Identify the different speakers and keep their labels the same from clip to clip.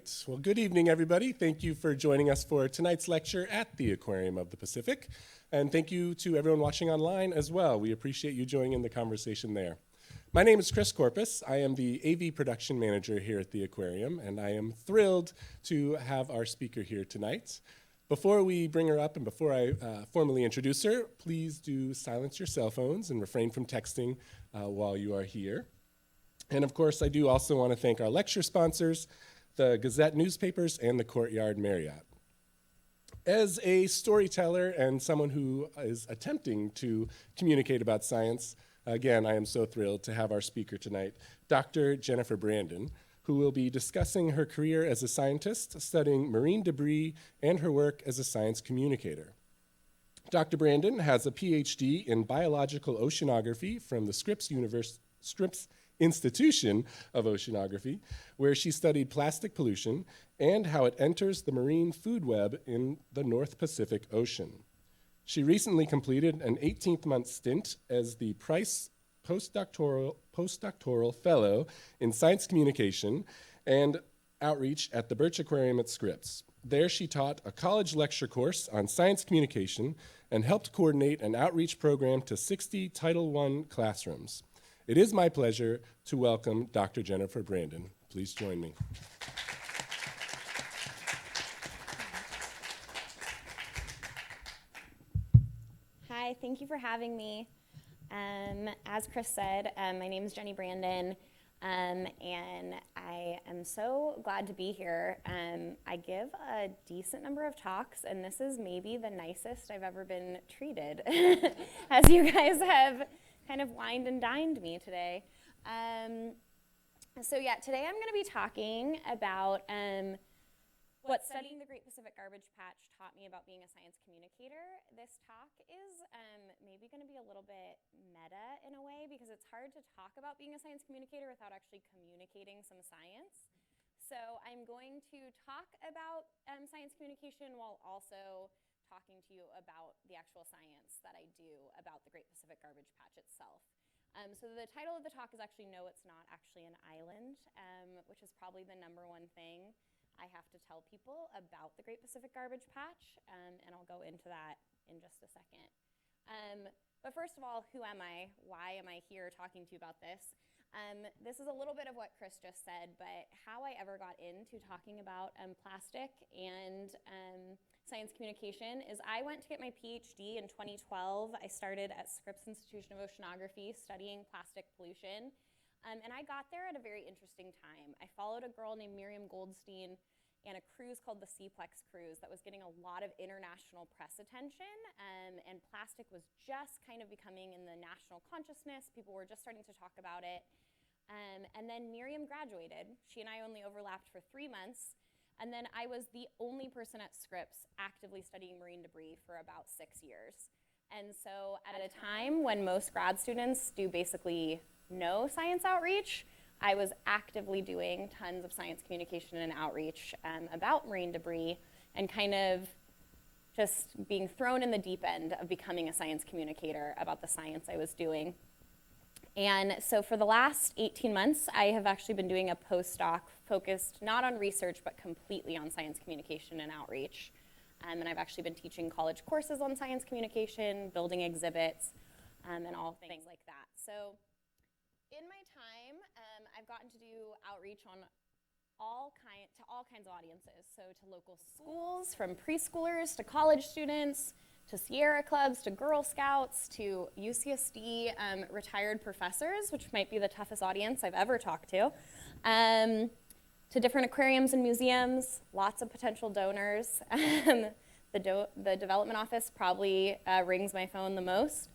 Speaker 1: right. Well, good evening, everybody. Thank you for joining us for tonight's lecture at the Aquarium of the Pacific. And thank you to everyone watching online as well. We appreciate you joining in the conversation there. My name is Chris Corpus. I am the AV production manager here at the Aquarium, and I am thrilled to have our speaker here tonight. Before we bring her up and before I formally introduce her, please do silence your cell phones and refrain from texting while you are here. And of course, I do also want to thank our lecture sponsors, the Gazette newspapers and the Courtyard Marriott. As a storyteller and someone who is attempting to communicate about science, again, I am so thrilled to have our speaker tonight, Dr. Jennifer Brandon, who will be discussing her career as a scientist, studying marine debris, and her work as a science communicator. Dr. Brandon has a Ph.D. in biological oceanography from the Scripps Institution of Oceanography, where she studied plastic pollution and how it enters the marine food web in the North Pacific Ocean. She recently completed an 18-month stint as the Price Postdoctoral Fellow in Science Communication and Outreach at the Birch Aquarium at Scripps. There she taught a college lecture course on science communication and helped coordinate an outreach program to 60 Title I classrooms. It is my pleasure to welcome Dr. Jennifer Brandon. Please join me.
Speaker 2: Hi, thank you for having me. As Chris said, my name is Jenny Brandon, and I am so glad to be here. I give a decent number of talks, and this is maybe the nicest I've ever been treated, as you guys have kind of wined and dined me today. Today I'm going to be talking about what studying the Great Pacific Garbage Patch taught me about being a science communicator. This talk is maybe going to be a little bit meta in a way because it's hard to talk about being a science communicator without actually communicating some science. So I'm going to talk about science communication while also talking to you about the actual science that I do about the Great Pacific Garbage Patch itself. So the title of the talk is actually No, It's Not Actually an Island, which is probably the number one thing I have to tell people about the Great Pacific Garbage Patch, and I'll go into that in just a second. But first of all, who am I? Why am I here talking to you about this? This is a little bit of what Chris just said, but how I ever got into talking about plastic and science communication is I went to get my Ph.D. in 2012. I started at Scripps Institution of Oceanography studying plastic pollution. And I got there at a very interesting time. I followed a girl named Miriam Goldstein and a cruise called the Seaplex Cruise that was getting a lot of international press attention, and plastic was just kind of becoming in the national consciousness. People were just starting to talk about it. And then Miriam graduated. She and I only overlapped for 3 months, and then I was the only person at Scripps actively studying marine debris for about 6 years. And so at a time when most grad students do basically no science outreach, I was actively doing tons of science communication and outreach about marine debris and kind of just being thrown in the deep end of becoming a science communicator about the science I was doing. And so for the last 18 months, I have actually been doing a postdoc focused not on research, but completely on science communication and outreach. And I've actually been teaching college courses on science communication, building exhibits, and all things like that. So in my time, I've gotten to do outreach on all kinds of audiences. So to local schools, from preschoolers to college students, to Sierra clubs, to Girl Scouts, to UCSD retired professors, which might be the toughest audience I've ever talked to different aquariums and museums, lots of potential donors. The development office probably rings my phone the most.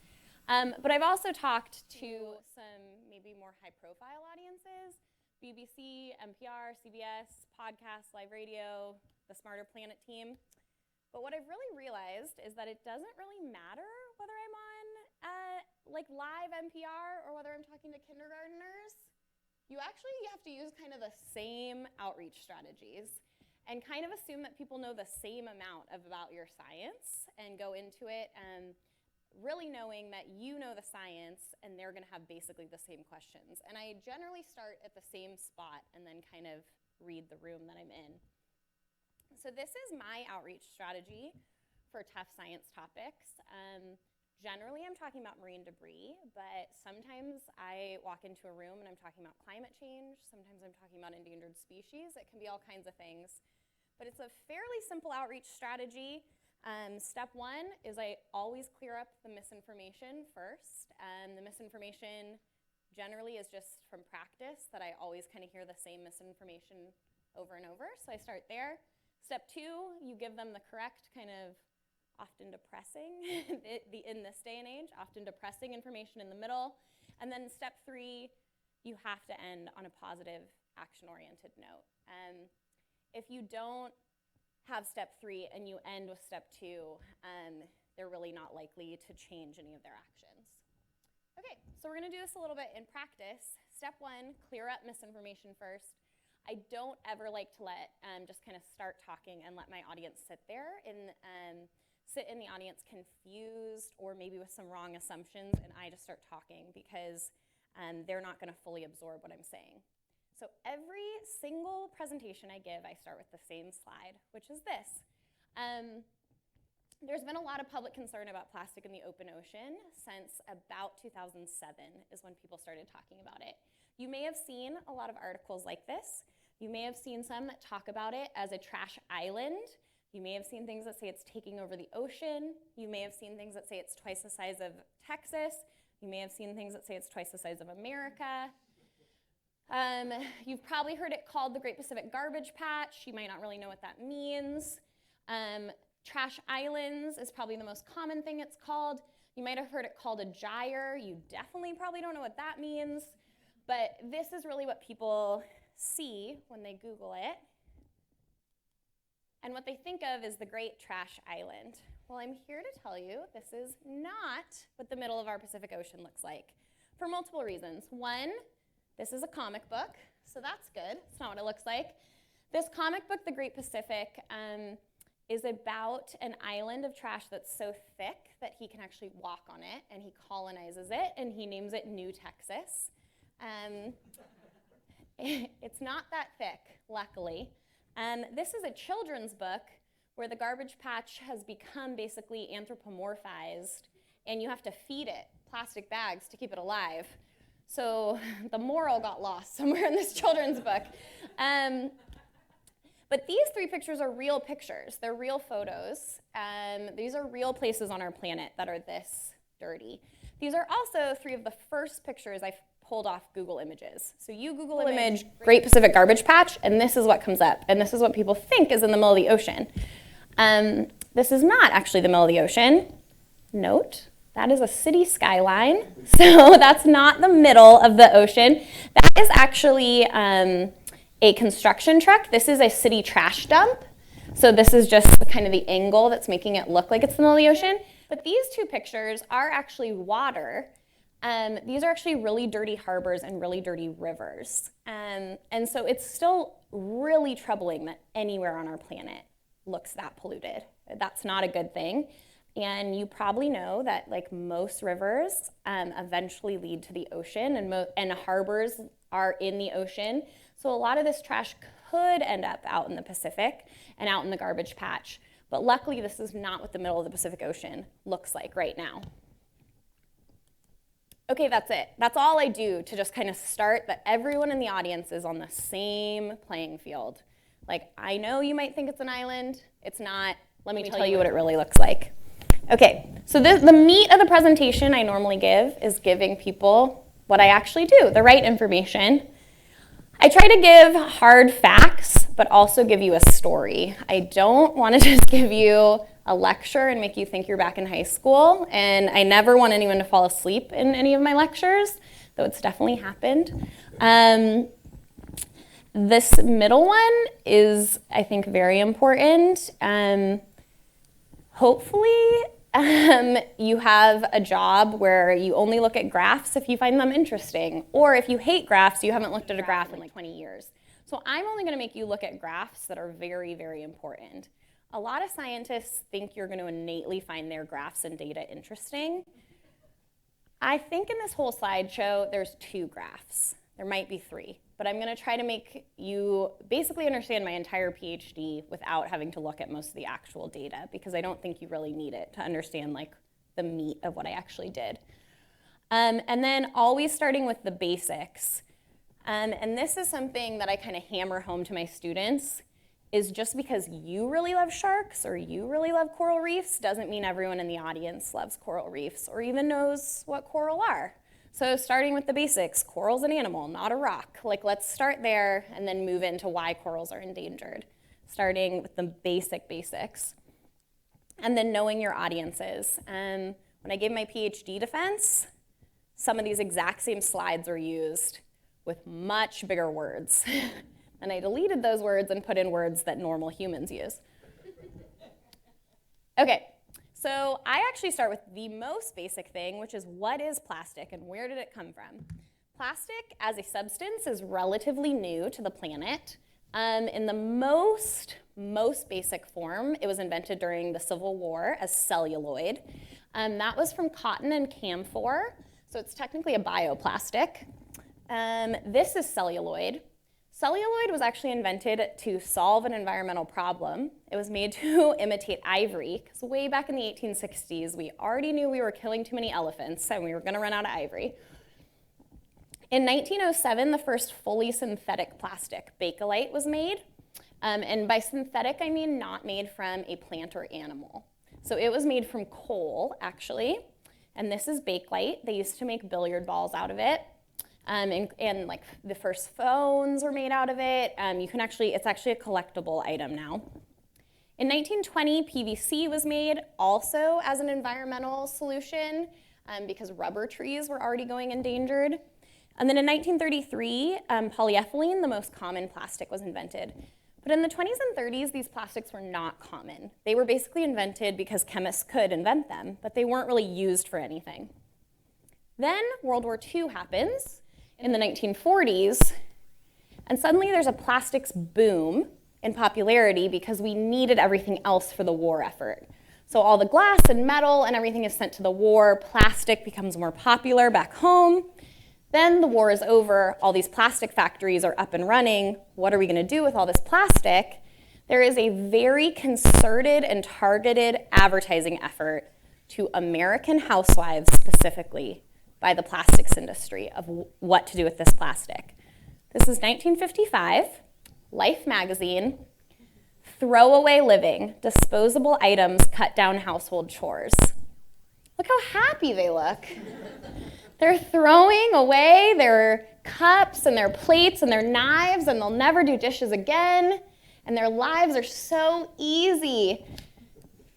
Speaker 2: But I've also talked to some maybe more high-profile audiences, BBC, NPR, CBS, podcasts, live radio, the Smarter Planet team. But what I've really realized is that it doesn't really matter whether I'm on live NPR or whether I'm talking to kindergartners. You have to use kind of the same outreach strategies and kind of assume that people know the same amount about your science and go into it really knowing that you know the science and they're going to have basically the same questions. And I generally start at the same spot and then kind of read the room that I'm in. So this is my outreach strategy for tough science topics. Generally, I'm talking about marine debris, but sometimes I walk into a room and I'm talking about climate change. Sometimes I'm talking about endangered species. It can be all kinds of things. But it's a fairly simple outreach strategy. Step one is I always clear up the misinformation first. The misinformation generally is just from practice that I always kind of hear the same misinformation over and over. So I start there. Step two, you give them the correct kind of often depressing, in this day and age, often depressing information in the middle. And then step three, you have to end on a positive, action-oriented note. If you don't have step three and you end with step two, they're really not likely to change any of their actions. Okay, so we're gonna do this a little bit in practice. Step one, clear up misinformation first. I don't ever like to let just kind of start talking and let my audience sit there and sit in the audience confused or maybe with some wrong assumptions, and I just start talking because they're not going to fully absorb what I'm saying. So every single presentation I give, I start with the same slide, which is this. There's been a lot of public concern about plastic in the open ocean since about 2007 is when people started talking about it. You may have seen a lot of articles like this. You may have seen some that talk about it as a trash island. You may have seen things that say it's taking over the ocean. You may have seen things that say it's twice the size of Texas. You may have seen things that say it's twice the size of America. You've probably heard it called the Great Pacific Garbage Patch. You might not really know what that means. Trash islands is probably the most common thing it's called. You might have heard it called a gyre. You definitely probably don't know what that means. But this is really what people see when they Google it. And what they think of is the Great Trash Island. Well, I'm here to tell you this is not what the middle of our Pacific Ocean looks like for multiple reasons. One, this is a comic book, so that's good. It's not what it looks like. This comic book, The Great Pacific, is about an island of trash that's so thick that he can actually walk on it, and he colonizes it, and he names it New Texas. It's not that thick, luckily. This is a children's book where the garbage patch has become basically anthropomorphized, and you have to feed it plastic bags to keep it alive. So the moral got lost somewhere in this children's book. But these three pictures are real pictures. They're real photos. These are real places on our planet that are this dirty. These are also three of the first pictures I've pulled off Google Images. So you Google image Great Pacific Garbage Patch, and this is what comes up. And this is what people think is in the middle of the ocean. This is not actually the middle of the ocean. Note, that is a city skyline. So that's not the middle of the ocean. That is actually a construction truck. This is a city trash dump. So this is just kind of the angle that's making it look like it's the middle of the ocean. But these two pictures are actually water. These are actually really dirty harbors and really dirty rivers. And so it's still really troubling that anywhere on our planet looks that polluted. That's not a good thing. And you probably know that like most rivers eventually lead to the ocean, and harbors are in the ocean. So a lot of this trash could end up out in the Pacific and out in the garbage patch. But luckily, this is not what the middle of the Pacific Ocean looks like right now. Okay, that's it. That's all I do to just kind of start that everyone in the audience is on the same playing field. Like, I know you might think it's an island. It's not. Let me tell you what it really looks like. Okay, so the meat of the presentation I normally give is giving people what I actually do, the right information. I try to give hard facts, but also give you a story. I don't want to just give you a lecture and make you think you're back in high school, and I never want anyone to fall asleep in any of my lectures, though it's definitely happened. This middle one is, I think, very important. Hopefully, you have a job where you only look at graphs if you find them interesting, or if you hate graphs, you haven't looked at a graph in like 20 years. So I'm only going to make you look at graphs that are very, very important. A lot of scientists think you're going to innately find their graphs and data interesting. I think in this whole slideshow, there's two graphs. There might be 3, but I'm gonna try to make you basically understand my entire PhD without having to look at most of the actual data, because I don't think you really need it to understand like the meat of what I actually did. And then always starting with the basics. And this is something that I kind of hammer home to my students, is just because you really love sharks or you really love coral reefs doesn't mean everyone in the audience loves coral reefs or even knows what coral are. So starting with the basics, coral's an animal, not a rock. Like, let's start there and then move into why corals are endangered, starting with the basics. And then knowing your audiences. When I gave my PhD defense, some of these exact same slides were used with much bigger words. And I deleted those words and put in words that normal humans use. Okay, so I actually start with the most basic thing, which is what is plastic and where did it come from? Plastic as a substance is relatively new to the planet. In the most basic form, it was invented during the Civil War as celluloid. That was from cotton and camphor, so it's technically a bioplastic. This is celluloid. Celluloid was actually invented to solve an environmental problem. It was made to imitate ivory, because way back in the 1860s, we already knew we were killing too many elephants and we were gonna run out of ivory. In 1907, the first fully synthetic plastic, Bakelite, was made. And by synthetic, I mean not made from a plant or animal. So it was made from coal, actually. And this is Bakelite. They used to make billiard balls out of it. And like the first phones were made out of it. It's actually a collectible item now. In 1920, PVC was made also as an environmental solution because rubber trees were already going endangered. And then in 1933, polyethylene, the most common plastic, was invented. But in the 20s and 30s, these plastics were not common. They were basically invented because chemists could invent them, but they weren't really used for anything. Then World War II happens in the 1940s, and suddenly there's a plastics boom in popularity because we needed everything else for the war effort. So all the glass and metal and everything is sent to the war. Plastic becomes more popular back home. Then the war is over, all these plastic factories are up and running. What are we gonna do with all this plastic? There is a very concerted and targeted advertising effort to American housewives specifically by the plastics industry of what to do with this plastic. This is 1955, Life magazine, throwaway living, disposable items cut down household chores. Look how happy they look. They're throwing away their cups and their plates and their knives, and they'll never do dishes again, and their lives are so easy.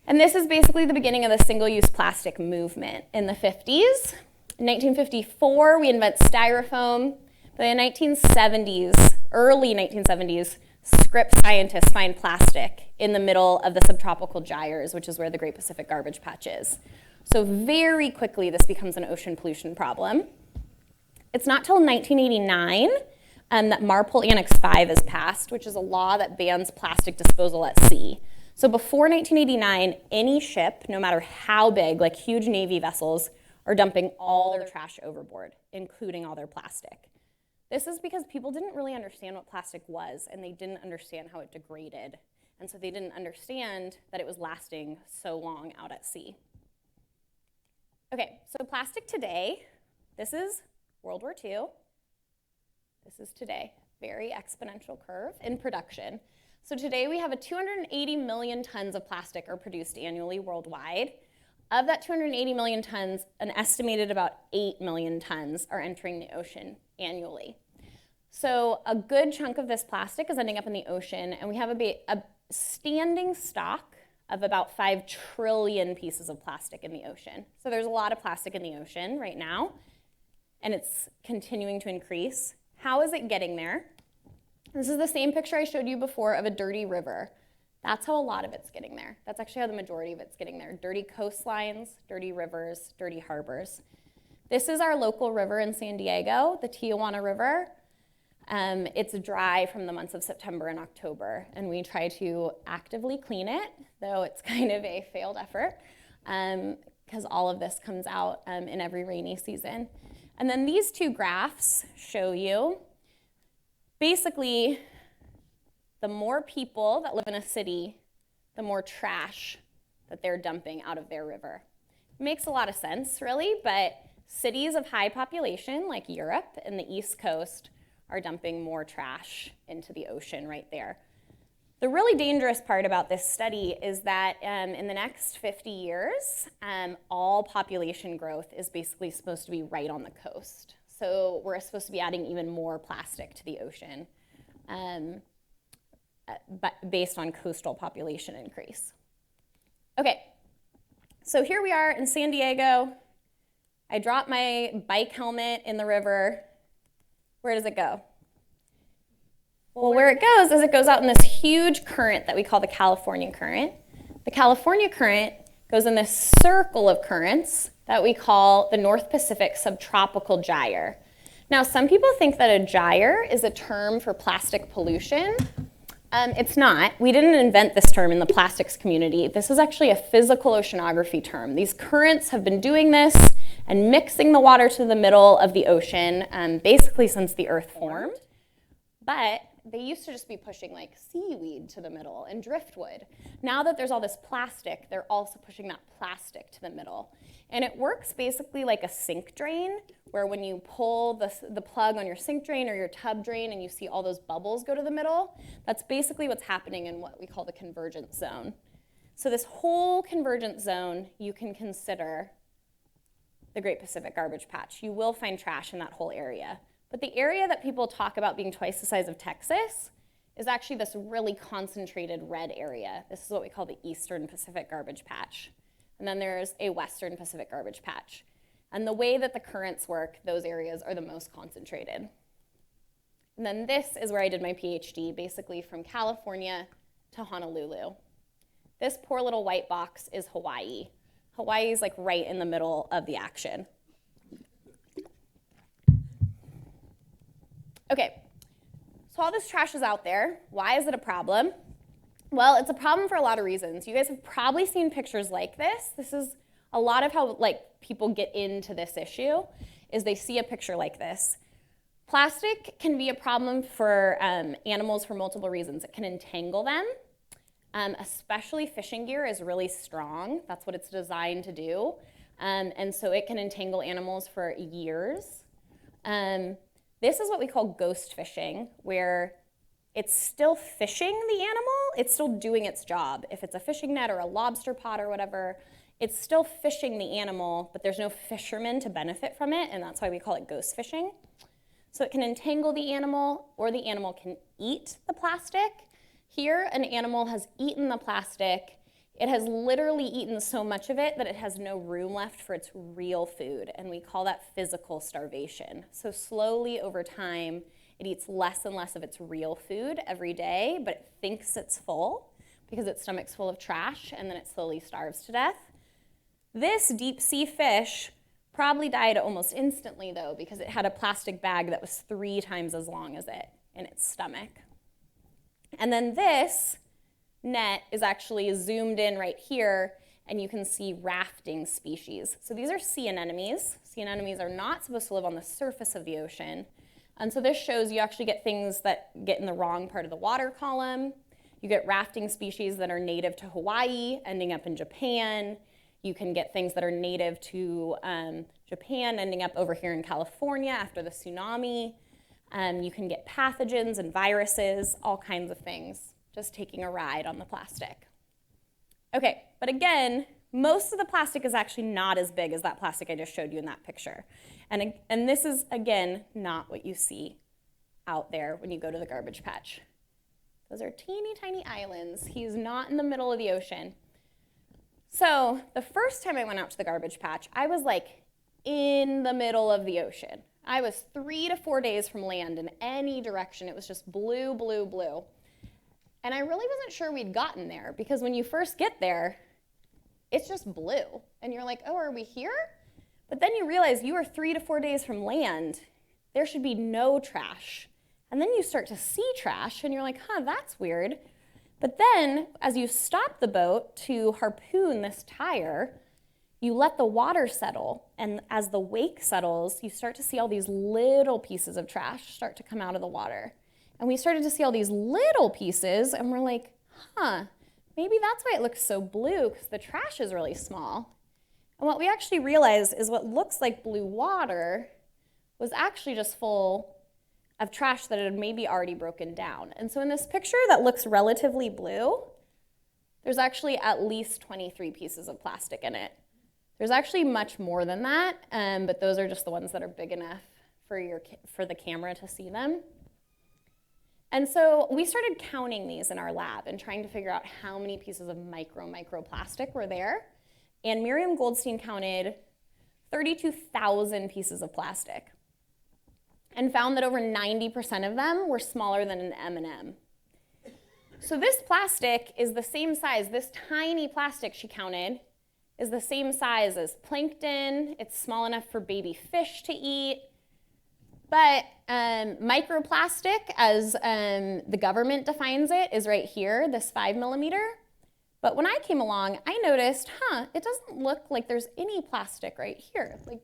Speaker 2: And this is basically the beginning of the single-use plastic movement in the 50s. In 1954, we invent styrofoam. But in the 1970s, early 1970s, Scripps scientists find plastic in the middle of the subtropical gyres, which is where the Great Pacific Garbage Patch is. So very quickly, this becomes an ocean pollution problem. It's not till 1989 that MARPOL Annex 5 is passed, which is a law that bans plastic disposal at sea. So before 1989, any ship, no matter how big, like huge Navy vessels, are dumping all their trash overboard, including all their plastic. This is because people didn't really understand what plastic was, and they didn't understand how it degraded. And so they didn't understand that it was lasting so long out at sea. Okay, so plastic today, this is World War II. This is today, very exponential curve in production. So today we have 280 million tons of plastic are produced annually worldwide. Of that 280 million tons, an estimated about 8 million tons are entering the ocean annually. So a good chunk of this plastic is ending up in the ocean, and we have a standing stock of about 5 trillion pieces of plastic in the ocean. So there's a lot of plastic in the ocean right now, and it's continuing to increase. How is it getting there? This is the same picture I showed you before of a dirty river. That's how a lot of it's getting there. That's actually how the majority of it's getting there. Dirty coastlines, dirty rivers, dirty harbors. This is our local river in San Diego, the Tijuana River. It's dry from the months of September and October, and we try to actively clean it, though it's kind of a failed effort, because all of this comes out in every rainy season. And then these two graphs show you basically the more people that live in a city, the more trash that they're dumping out of their river. It makes a lot of sense, really, but cities of high population, like Europe and the East Coast, are dumping more trash into the ocean right there. The really dangerous part about this study is that in the next 50 years, all population growth is basically supposed to be right on the coast. So we're supposed to be adding even more plastic to the ocean based on coastal population increase. Okay, so here we are in San Diego. I dropped my bike helmet in the river. Where does it go? Well, where it goes is it goes out in this huge current that we call the California current. The California current goes in this circle of currents that we call the North Pacific Subtropical Gyre. Now, some people think that a gyre is a term for plastic pollution. It's not. We didn't invent this term in the plastics community. This is actually a physical oceanography term. These currents have been doing this and mixing the water to the middle of the ocean basically since the Earth formed. But they used to just be pushing like seaweed to the middle and driftwood. Now that there's all this plastic, they're also pushing that plastic to the middle. And it works basically like a sink drain, where when you pull the plug on your sink drain or your tub drain and you see all those bubbles go to the middle, that's basically what's happening in what we call the convergence zone. So this whole convergence zone, you can consider the Great Pacific Garbage Patch. You will find trash in that whole area. But the area that people talk about being twice the size of Texas is actually this really concentrated red area. This is what we call the Eastern Pacific Garbage Patch. And then there's a Western Pacific Garbage Patch. And the way that the currents work, those areas are the most concentrated. And then this is where I did my Ph.D., basically from California to Honolulu. This poor little white box is Hawaii. Hawaii is like right in the middle of the action. Okay, so all this trash is out there. Why is it a problem? Well, it's a problem for a lot of reasons. You guys have probably seen pictures like this. This is a lot of how people get into this issue, is they see a picture like this. Plastic can be a problem for animals for multiple reasons. It can entangle them, especially fishing gear is really strong. That's what it's designed to do. And so it can entangle animals for years. This is what we call ghost fishing, where it's still fishing the animal, it's still doing its job. If it's a fishing net or a lobster pot or whatever, it's still fishing the animal, but there's no fisherman to benefit from it, and that's why we call it ghost fishing. So it can entangle the animal, or the animal can eat the plastic. Here, an animal has eaten the plastic. It has literally eaten so much of it that it has no room left for its real food, and we call that physical starvation. So slowly over time, it eats less and less of its real food every day, but it thinks it's full because its stomach's full of trash, and then it slowly starves to death. This deep sea fish probably died almost instantly, though, because it had a plastic bag that was 3 times as long as it in its stomach. And then this net is actually zoomed in right here, and you can see rafting species. So these are sea anemones. Sea anemones are not supposed to live on the surface of the ocean. And so this shows you actually get things that get in the wrong part of the water column. You get rafting species that are native to Hawaii ending up in Japan. You can get things that are native to Japan ending up over here in California after the tsunami. You can get pathogens and viruses, all kinds of things, just taking a ride on the plastic. Okay, but again, most of the plastic is actually not as big as that plastic I just showed you in that picture. And this is, again, not what you see out there when you go to the garbage patch. Those are teeny tiny islands. He's not in the middle of the ocean. So the first time I went out to the garbage patch, I was like in the middle of the ocean. I was 3 to 4 days from land in any direction. It was just blue, blue, blue. And I really wasn't sure we'd gotten there, because when you first get there, it's just blue. And you're like, oh, are we here? But then you realize you are 3 to 4 days from land. There should be no trash. And then you start to see trash, and you're like, huh, that's weird. But then, as you stop the boat to harpoon this tire, You let the water settle, and as the wake settles, you start to see all these little pieces of trash start to come out of the water. And we started to see all these little pieces, and we're like, maybe that's why it looks so blue, because the trash is really small. And what we actually realized is what looks like blue water was actually just full of trash that had maybe already broken down. And so in this picture that looks relatively blue, there's actually at least 23 pieces of plastic in it. There's actually much more than that, but those are just the ones that are big enough for the camera to see them. And so we started counting these in our lab and trying to figure out how many pieces of microplastic were there. And Miriam Goldstein counted 32,000 pieces of plastic and found that over 90% of them were smaller than an M&M. So this plastic is the same size, this tiny plastic she counted is the same size as plankton. It's small enough for baby fish to eat. But microplastic, as the government defines it, is right here, this 5 millimeter. But when I came along, I noticed, it doesn't look like there's any plastic right here. Like,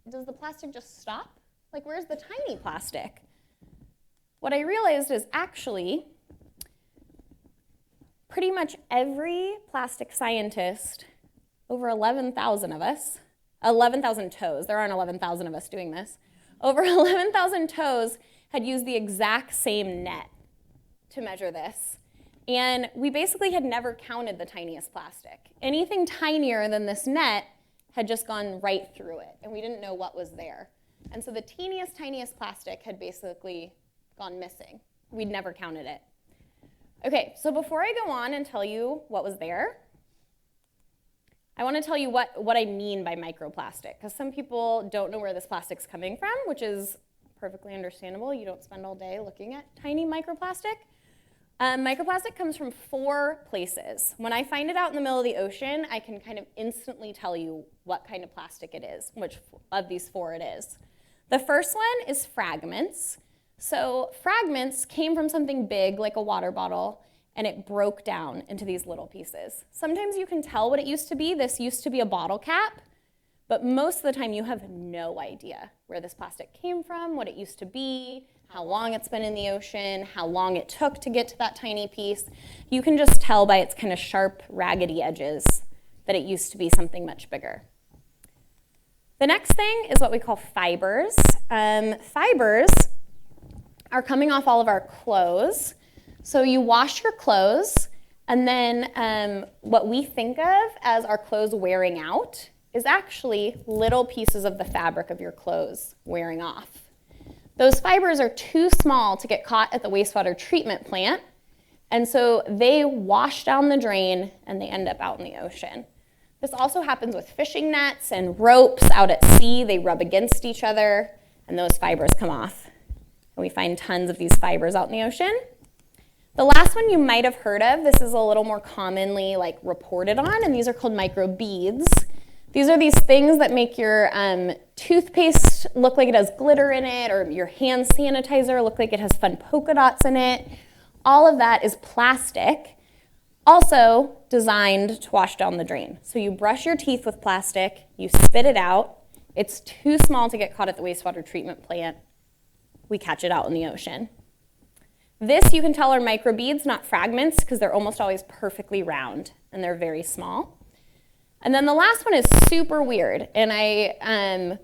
Speaker 2: does the plastic just stop? Like, where's the tiny plastic? What I realized is actually pretty much every plastic scientist, over 11,000 of us, 11,000 toes, there aren't 11,000 of us doing this, over 11,000 toes had used the exact same net to measure this. And we basically had never counted the tiniest plastic. Anything tinier than this net had just gone right through it, and we didn't know what was there. And so the tiniest plastic had basically gone missing. We'd never counted it. Okay, so before I go on and tell you what was there, I want to tell you what I mean by microplastic, because some people don't know where this plastic's coming from, which is perfectly understandable. You don't spend all day looking at tiny microplastic. Microplastic comes from 4 places. When I find it out in the middle of the ocean, I can kind of instantly tell you what kind of plastic it is, which of these 4 it is. The first one is fragments. So fragments came from something big, like a water bottle, and it broke down into these little pieces. Sometimes you can tell what it used to be. This used to be a bottle cap, but most of the time you have no idea where this plastic came from, what it used to be, how long it's been in the ocean, how long it took to get to that tiny piece. You can just tell by its kind of sharp, raggedy edges that it used to be something much bigger. The next thing is what we call fibers. Fibers are coming off all of our clothes. So you wash your clothes, and then what we think of as our clothes wearing out is actually little pieces of the fabric of your clothes wearing off. Those fibers are too small to get caught at the wastewater treatment plant, and so they wash down the drain and they end up out in the ocean. This also happens with fishing nets and ropes out at sea. They rub against each other, and those fibers come off. And we find tons of these fibers out in the ocean. The last one you might have heard of, this is a little more commonly reported on, and these are called microbeads. These are these things that make your toothpaste look like it has glitter in it, or your hand sanitizer look like it has fun polka dots in it. All of that is plastic, also designed to wash down the drain. So you brush your teeth with plastic, you spit it out. It's too small to get caught at the wastewater treatment plant. We catch it out in the ocean. This, you can tell, are microbeads, not fragments, because they're almost always perfectly round, and they're very small. And then the last one is super weird, and I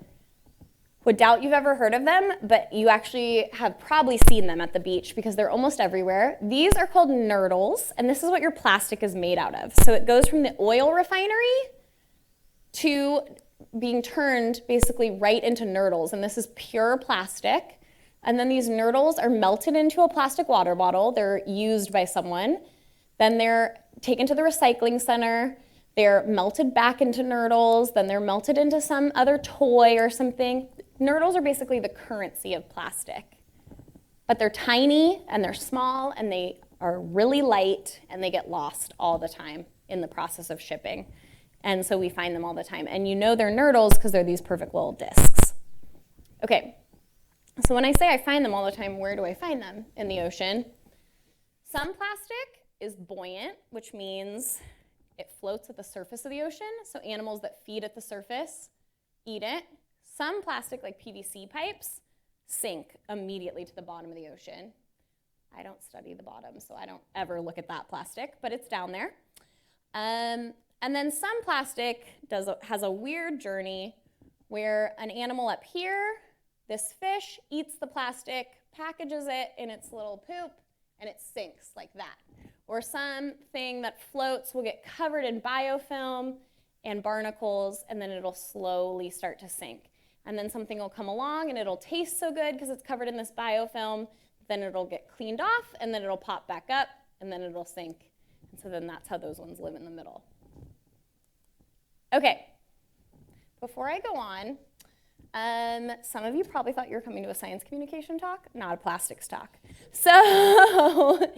Speaker 2: would doubt you've ever heard of them, but you actually have probably seen them at the beach because they're almost everywhere. These are called nurdles, and this is what your plastic is made out of. So it goes from the oil refinery to being turned basically right into nurdles, and this is pure plastic. And then these nurdles are melted into a plastic water bottle. They're used by someone. Then they're taken to the recycling center. They're melted back into nurdles. Then they're melted into some other toy or something. Nurdles are basically the currency of plastic. But they're tiny, and they're small, and they are really light, and they get lost all the time in the process of shipping. And so we find them all the time. And you know they're nurdles because they're these perfect little discs. Okay. So when I say I find them all the time, where do I find them? In the ocean. Some plastic is buoyant, which means It floats at the surface of the ocean, so animals that feed at the surface eat it. Some plastic, like PVC pipes, sink immediately to the bottom of the ocean. I don't study the bottom, so I don't ever look at that plastic, but it's down there. And then some plastic has a weird journey where an animal up here, this fish, eats the plastic, packages it in its little poop, and it sinks like that. Or something that floats will get covered in biofilm and barnacles, and then it'll slowly start to sink. And then something will come along, and it'll taste so good because it's covered in this biofilm, then it'll get cleaned off, and then it'll pop back up, and then it'll sink. And so then that's how those ones live in the middle. Okay, before I go on, some of you probably thought you were coming to a science communication talk, not a plastics talk. So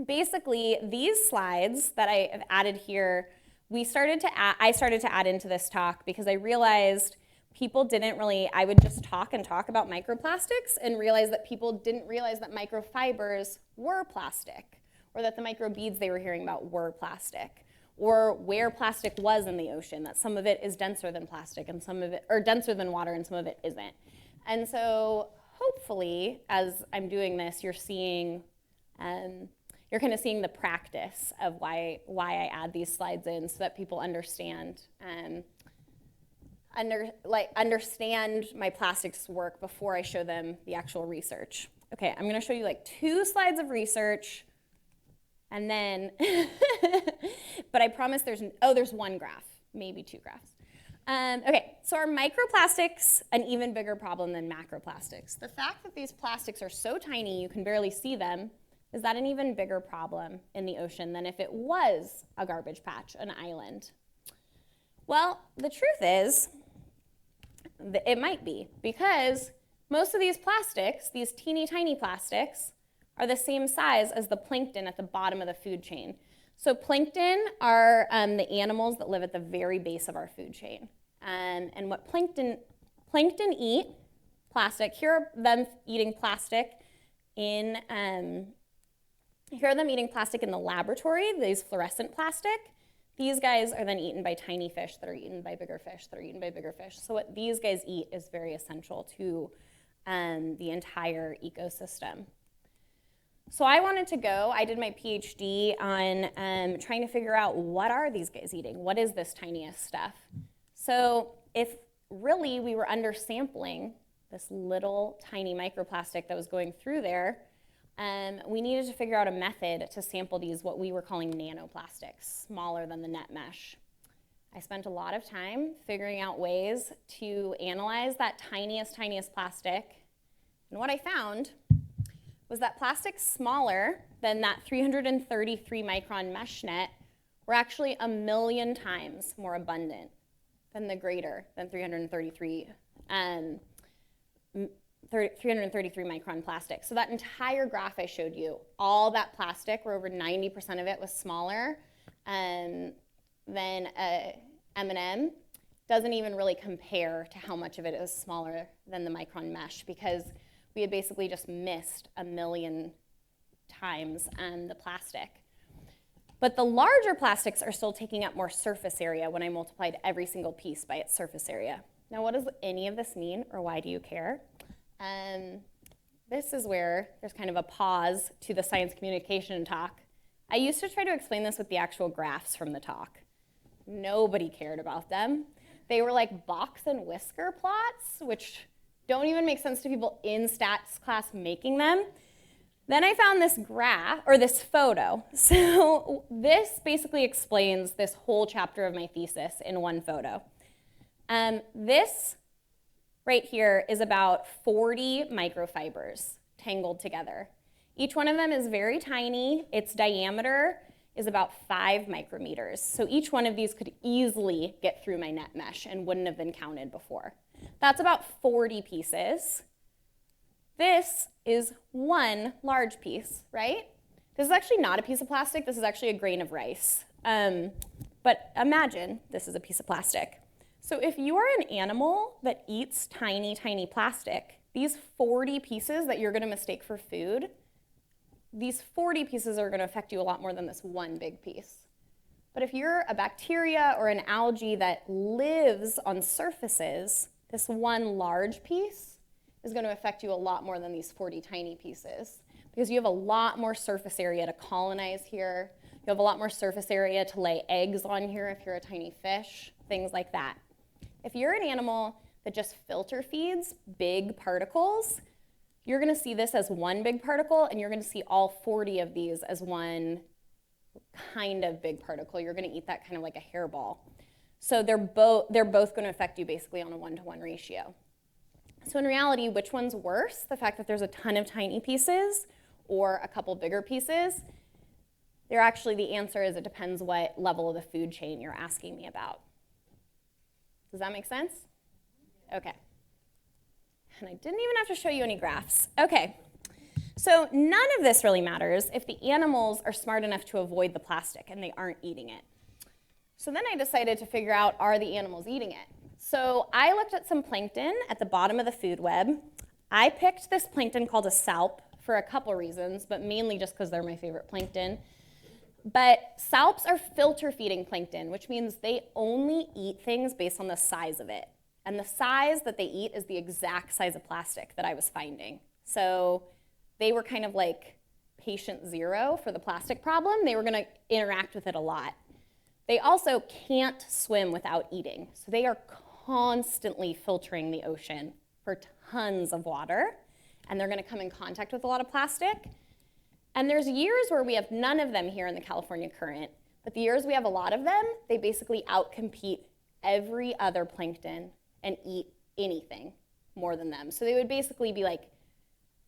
Speaker 2: basically, these slides that I have added here, I started to add into this talk because I realized people didn't really, I would just talk about microplastics and realize that people didn't realize that microfibers were plastic, or that the microbeads they were hearing about were plastic, or where plastic was in the ocean, that some of it is denser than plastic and some of it, or denser than water and some of it isn't. And so hopefully, as I'm doing this, you're seeing, you're kind of seeing the practice of why I add these slides in so that people understand understand my plastics work before I show them the actual research. Okay, I'm gonna show you like 2 slides of research, and then, but I promise there's 1 graph, maybe 2 graphs. Okay, so are microplastics an even bigger problem than macroplastics? The fact that these plastics are so tiny you can barely see them, is that an even bigger problem in the ocean than if it was a garbage patch, an island? Well, the truth is, it might be, because most of these plastics, these teeny tiny plastics, are the same size as the plankton at the bottom of the food chain. So plankton are the animals that live at the very base of our food chain. And what plankton eat, plastic, here are them eating plastic in, here are them eating plastic in the laboratory, these fluorescent plastic. These guys are then eaten by tiny fish that are eaten by bigger fish that are eaten by bigger fish. So what these guys eat is very essential to the entire ecosystem. So I did my Ph.D. on trying to figure out what are these guys eating? What is this tiniest stuff? So if really we were undersampling this little tiny microplastic that was going through there, we needed to figure out a method to sample these, what we were calling nanoplastics, smaller than the net mesh. I spent a lot of time figuring out ways to analyze that tiniest plastic. And what I found was that plastics smaller than that 333 micron mesh net were actually 1 million times more abundant than the greater than 333 micron plastic. So that entire graph I showed you, all that plastic, where over 90% of it was smaller than a M&M, doesn't even really compare to how much of it is smaller than the micron mesh, because we had basically just missed 1 million times the plastic. But the larger plastics are still taking up more surface area when I multiplied every single piece by its surface area. Now, what does any of this mean, or why do you care? This is where there's kind of a pause to the science communication talk. I used to try to explain this with the actual graphs from the talk. Nobody cared about them. They were like box and whisker plots, which don't even make sense to people in stats class making them. Then I found this graph, or this photo. So this basically explains this whole chapter of my thesis in one photo. This right here is about 40 microfibers tangled together. Each one of them is very tiny. Its diameter is about 5 micrometers. So each one of these could easily get through my net mesh and wouldn't have been counted before. That's about 40 pieces. This is one large piece, right? This is actually not a piece of plastic. This is actually a grain of rice. But imagine this is a piece of plastic. So if you are an animal that eats tiny, tiny plastic, these 40 pieces that you're going to mistake for food, these 40 pieces are going to affect you a lot more than this one big piece. But if you're a bacteria or an algae that lives on surfaces, this one large piece is going to affect you a lot more than these 40 tiny pieces, because you have a lot more surface area to colonize here. You have a lot more surface area to lay eggs on here if you're a tiny fish, things like that. If you're an animal that just filter feeds big particles, you're going to see this as one big particle, and you're going to see all 40 of these as one kind of big particle. You're going to eat that kind of like a hairball. So they're both going to affect you basically on a 1-to-1 ratio. So in reality, which one's worse? The fact that there's a ton of tiny pieces or a couple bigger pieces? The answer is it depends what level of the food chain you're asking me about. Does that make sense? Okay. And I didn't even have to show you any graphs. Okay. So none of this really matters if the animals are smart enough to avoid the plastic and they aren't eating it. So then I decided to figure out, are the animals eating it? So I looked at some plankton at the bottom of the food web. I picked this plankton called a salp for a couple reasons, but mainly just because they're my favorite plankton. But salps are filter feeding plankton, which means they only eat things based on the size of it. And the size that they eat is the exact size of plastic that I was finding. So they were kind of like patient zero for the plastic problem. They were going to interact with it a lot. They also can't swim without eating. So they are constantly filtering the ocean for tons of water, and they're going to come in contact with a lot of plastic. And there's years where we have none of them here in the California current, but the years we have a lot of them, they basically outcompete every other plankton and eat anything more than them. So they would basically be like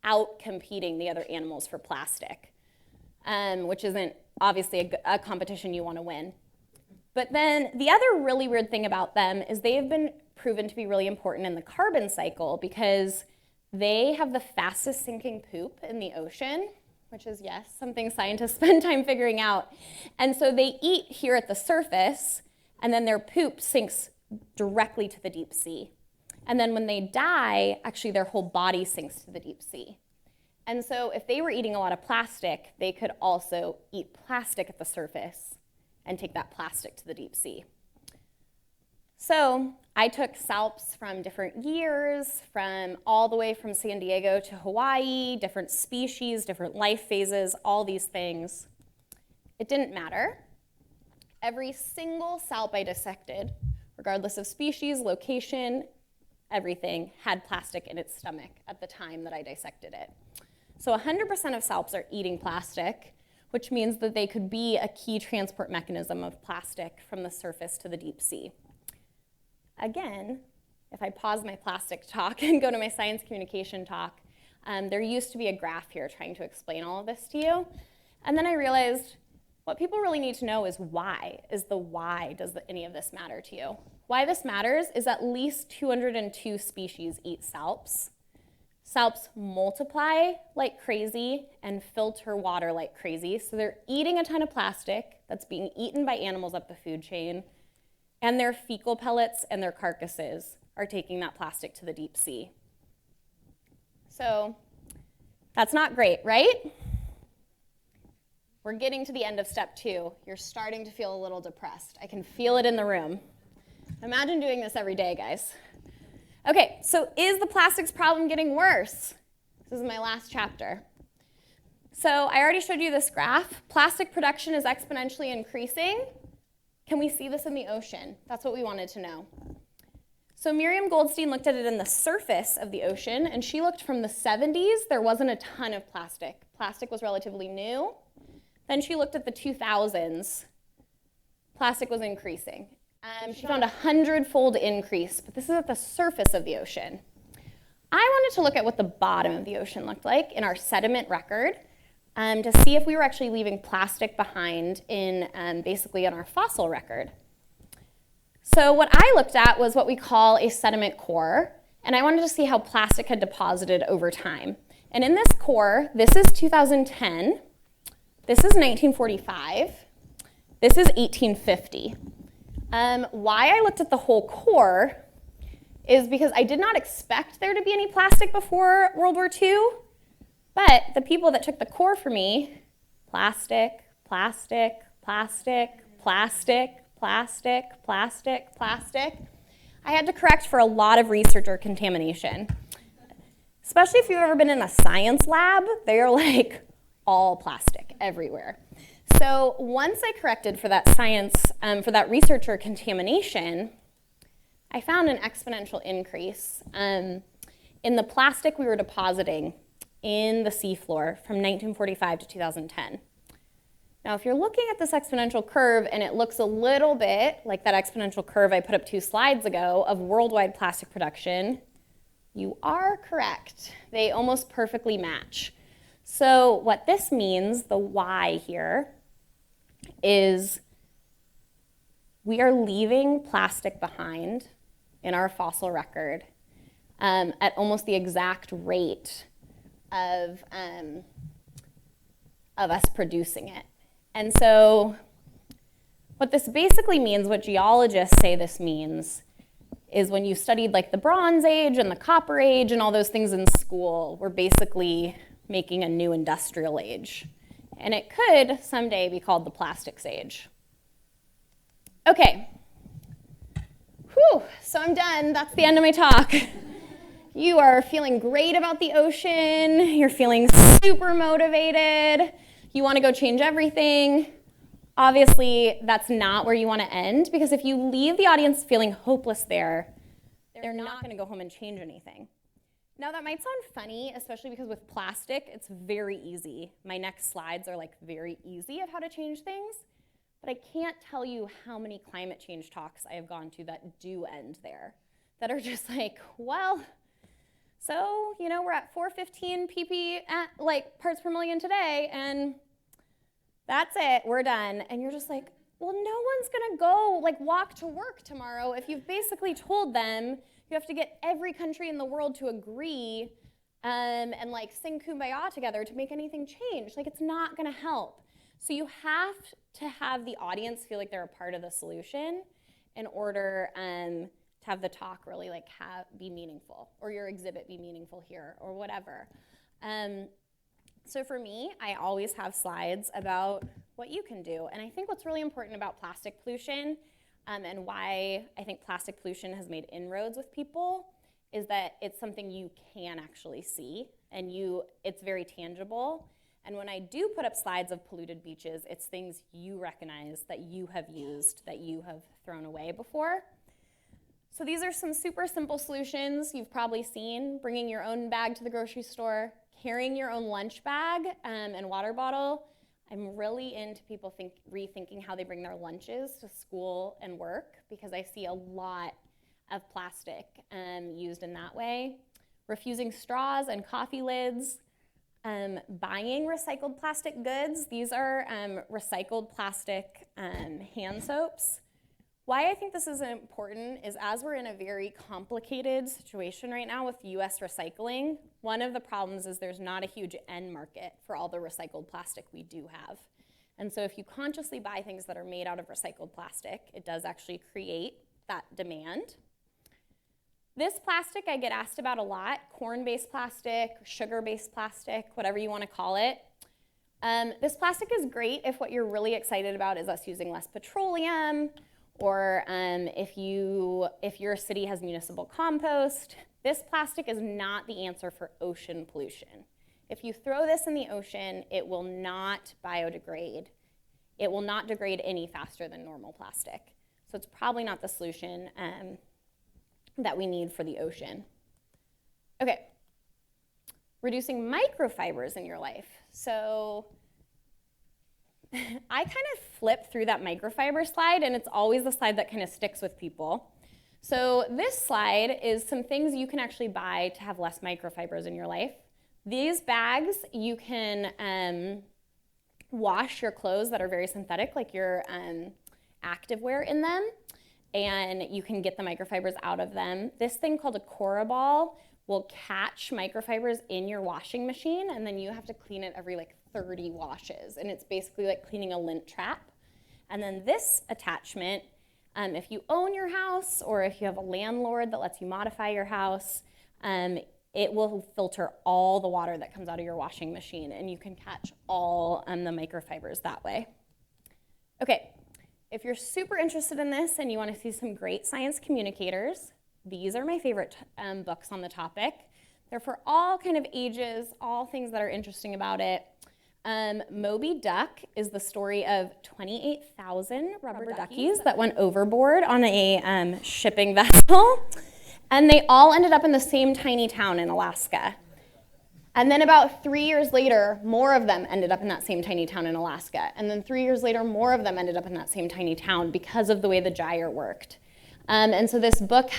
Speaker 2: out-competing the other animals for plastic, which isn't obviously a competition you want to win. But then the other really weird thing about them is they have been proven to be really important in the carbon cycle because they have the fastest sinking poop in the ocean, which is, yes, something scientists spend time figuring out. And so they eat here at the surface, and then their poop sinks directly to the deep sea. And then when they die, actually their whole body sinks to the deep sea. And so if they were eating a lot of plastic, they could also eat plastic at the surface and take that plastic to the deep sea. So I took salps from different years, from all the way from San Diego to Hawaii, different species, different life phases, all these things. It didn't matter. Every single salp I dissected, regardless of species, location, everything, had plastic in its stomach at the time that I dissected it. So 100% of salps are eating plastic, which means that they could be a key transport mechanism of plastic from the surface to the deep sea. Again, if I pause my plastic talk and go to my science communication talk, there used to be a graph here trying to explain all of this to you. And then I realized what people really need to know is why. Why does any of this matter to you? Why this matters is at least 202 species eat salps. Salps multiply like crazy and filter water like crazy. So they're eating a ton of plastic that's being eaten by animals up the food chain, and their fecal pellets and their carcasses are taking that plastic to the deep sea. So that's not great, right? We're getting to the end of step 2. You're starting to feel a little depressed. I can feel it in the room. Imagine doing this every day, guys. Okay, so is the plastics problem getting worse? This is my last chapter. So I already showed you this graph. Plastic production is exponentially increasing. Can we see this in the ocean? That's what we wanted to know. So Miriam Goldstein looked at it in the surface of the ocean, and she looked from the 70s. There wasn't a ton of plastic. Plastic was relatively new. Then she looked at the 2000s. Plastic was increasing. She found a 100-fold increase, but this is at the surface of the ocean. I wanted to look at what the bottom of the ocean looked like in our sediment record to see if we were actually leaving plastic behind in basically in our fossil record. So what I looked at was what we call a sediment core, and I wanted to see how plastic had deposited over time. And in this core, this is 2010, this is 1945, this is 1850. Why I looked at the whole core is because I did not expect there to be any plastic before World War II, but the people that took the core for me, plastic, plastic, plastic, plastic, plastic, plastic, plastic. I had to correct for a lot of researcher contamination. Especially if you've ever been in a science lab, they're like all plastic everywhere. So once I corrected for that for that researcher contamination, I found an exponential increase in the plastic we were depositing in the seafloor from 1945 to 2010. Now, if you're looking at this exponential curve and it looks a little bit like that exponential curve I put up 2 slides ago of worldwide plastic production, you are correct. They almost perfectly match. So what this means, the Y here, is we are leaving plastic behind in our fossil record at almost the exact rate of us producing it. And so what this basically means, what geologists say this means, is when you studied like the Bronze Age and the Copper Age and all those things in school, we're basically making a new industrial age. And it could someday be called the Plastics Age. Okay. Whew, so I'm done. That's the end of my talk. You are feeling great about the ocean. You're feeling super motivated. You want to go change everything. Obviously, that's not where you want to end, because if you leave the audience feeling hopeless there, they're not going to go home and change anything. Now, that might sound funny, especially because with plastic, it's very easy. My next slides are like very easy of how to change things, but I can't tell you how many climate change talks I have gone to that do end there, that are just like, well, so, you know, we're at 415 pp at, like, parts per million today, and that's it, we're done. And you're just like, well, no one's gonna go, like, walk to work tomorrow if you've basically told them you have to get every country in the world to agree and like sing Kumbaya together to make anything change. Like, it's not gonna help. So you have to have the audience feel like they're a part of the solution in order to have the talk really like be meaningful, or your exhibit be meaningful here, or whatever. So for me, I always have slides about what you can do. And I think what's really important about plastic pollution and why I think plastic pollution has made inroads with people is that it's something you can actually see, and it's very tangible. And when I do put up slides of polluted beaches, it's things you recognize, that you have used, that you have thrown away before. So these are some super simple solutions you've probably seen: bringing your own bag to the grocery store, carrying your own lunch bag and water bottle. I'm really into people rethinking how they bring their lunches to school and work, because I see a lot of plastic used in that way. Refusing straws and coffee lids. Buying recycled plastic goods. These are recycled plastic hand soaps. Why I think this is important is, as we're in a very complicated situation right now with US recycling, one of the problems is there's not a huge end market for all the recycled plastic we do have. And so if you consciously buy things that are made out of recycled plastic, it does actually create that demand. This plastic I get asked about a lot: corn-based plastic, sugar-based plastic, whatever you want to call it. This plastic is great if what you're really excited about is us using less petroleum, or if your city has municipal compost. This plastic is not the answer for ocean pollution. If you throw this in the ocean, it will not biodegrade. It will not degrade any faster than normal plastic. So it's probably not the solution that we need for the ocean. Okay, reducing microfibers in your life. So I kind of flip through that microfiber slide, and it's always the slide that kind of sticks with people. So this slide is some things you can actually buy to have less microfibers in your life. These bags, you can wash your clothes that are very synthetic, like your activewear in them, and you can get the microfibers out of them. This thing called a Cora ball will catch microfibers in your washing machine, and then you have to clean it every like 30 washes, and it's basically like cleaning a lint trap. And then this attachment, if you own your house, or if you have a landlord that lets you modify your house, it will filter all the water that comes out of your washing machine, and you can catch all the microfibers that way. Okay, if you're super interested in this and you want to see some great science communicators, these are my favorite books on the topic. They're for all kind of ages, all things that are interesting about it. Moby Duck is the story of 28,000 rubber duckies that went overboard on a shipping vessel, and they all ended up in the same tiny town in Alaska. And then about 3 years later, more of them ended up in that same tiny town in Alaska. And then 3 years later, more of them ended up in that same tiny town because of the way the gyre worked. And so this book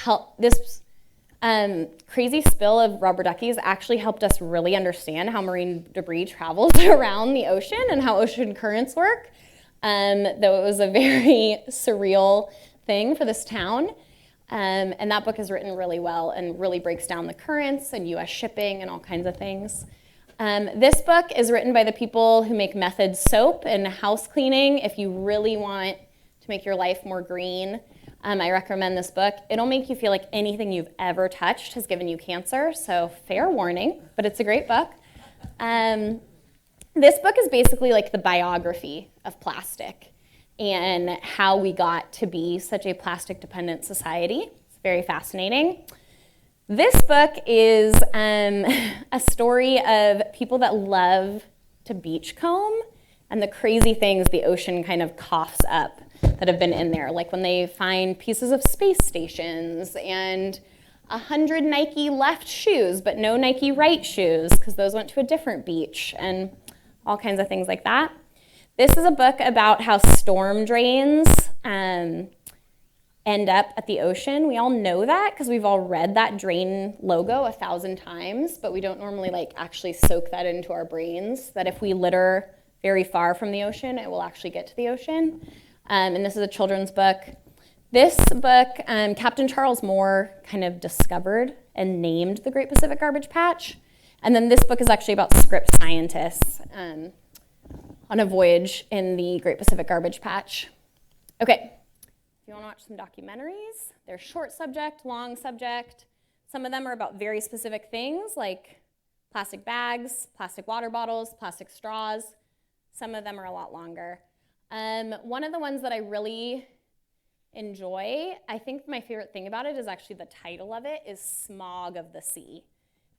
Speaker 2: crazy spill of rubber duckies actually helped us really understand how marine debris travels around the ocean and how ocean currents work, though it was a very surreal thing for this town. And that book is written really well and really breaks down the currents and U.S. shipping and all kinds of things. This book is written by the people who make Method soap and house cleaning. If you really want to make your life more green, I recommend this book. It'll make you feel like anything you've ever touched has given you cancer, so fair warning, but it's a great book. This book is basically like the biography of plastic and how we got to be such a plastic-dependent society. It's very fascinating. This book is a story of people that love to beachcomb and the crazy things the ocean kind of coughs up that have been in there, like when they find pieces of space stations and 100 Nike left shoes, but no Nike right shoes, because those went to a different beach, and all kinds of things like that. This is a book about how storm drains end up at the ocean. We all know that because we've all read that drain logo 1,000 times, but we don't normally actually soak that into our brains, that if we litter very far from the ocean, it will actually get to the ocean. And this is a children's book. This book, Captain Charles Moore kind of discovered and named the Great Pacific Garbage Patch. And then this book is actually about Scripps scientists on a voyage in the Great Pacific Garbage Patch. Okay, if you want to watch some documentaries, they're short subject, long subject. Some of them are about very specific things like plastic bags, plastic water bottles, plastic straws. Some of them are a lot longer. One of the ones that I really enjoy, I think my favorite thing about it is actually the title of it is Smog of the Sea.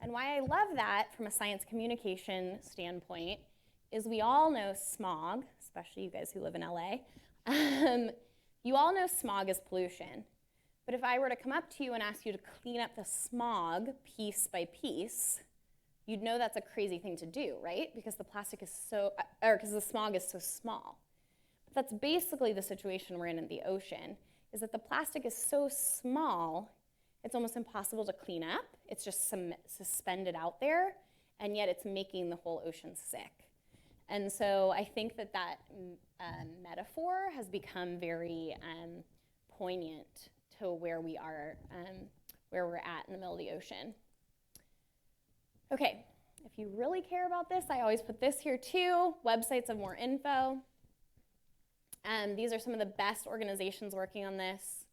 Speaker 2: And why I love that from a science communication standpoint is we all know smog, especially you guys who live in LA, you all know smog is pollution. But if I were to come up to you and ask you to clean up the smog piece by piece, you'd know that's a crazy thing to do, right? Because the smog is so small. That's basically the situation we're in the ocean, is that the plastic is so small, it's almost impossible to clean up. It's just suspended out there, and yet it's making the whole ocean sick. And so I think that metaphor has become very poignant to where we are, where we're at in the middle of the ocean. Okay, if you really care about this, I always put this here too, websites of more info. These are some of the best organizations working on this,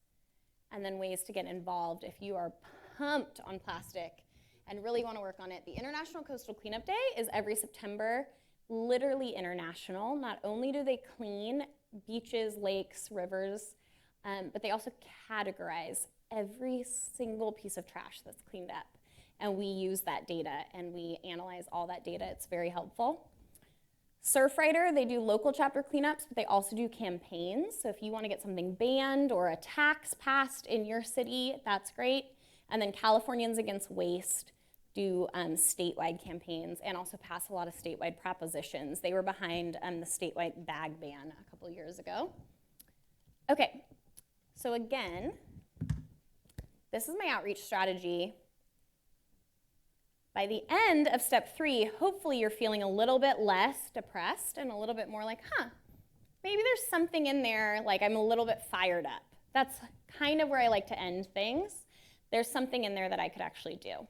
Speaker 2: and then ways to get involved if you are pumped on plastic and really want to work on it. The International Coastal Cleanup Day is every September, literally international. Not only do they clean beaches, lakes, rivers, but they also categorize every single piece of trash that's cleaned up. And we use that data and we analyze all that data. It's very helpful. Surfrider, they do local chapter cleanups, but they also do campaigns. So if you want to get something banned or a tax passed in your city, that's great. And then Californians Against Waste do statewide campaigns and also pass a lot of statewide propositions. They were behind the statewide bag ban a couple years ago. Okay, so again, this is my outreach strategy. By the end of step 3, hopefully you're feeling a little bit less depressed and a little bit more like, maybe there's something in there, like I'm a little bit fired up. That's kind of where I like to end things. There's something in there that I could actually do.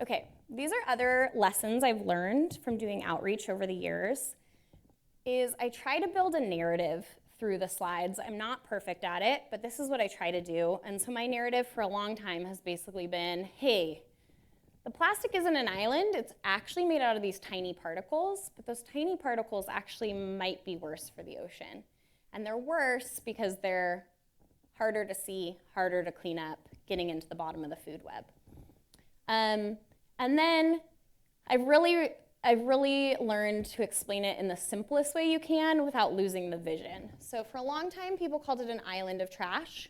Speaker 2: Okay, these are other lessons I've learned from doing outreach over the years, is I try to build a narrative through the slides. I'm not perfect at it, but this is what I try to do. And so my narrative for a long time has basically been, hey, the plastic isn't an island. It's actually made out of these tiny particles, but those tiny particles actually might be worse for the ocean. And they're worse because they're harder to see, harder to clean up, getting into the bottom of the food web. And then I've really learned to explain it in the simplest way you can without losing the vision. So for a long time, people called it an island of trash.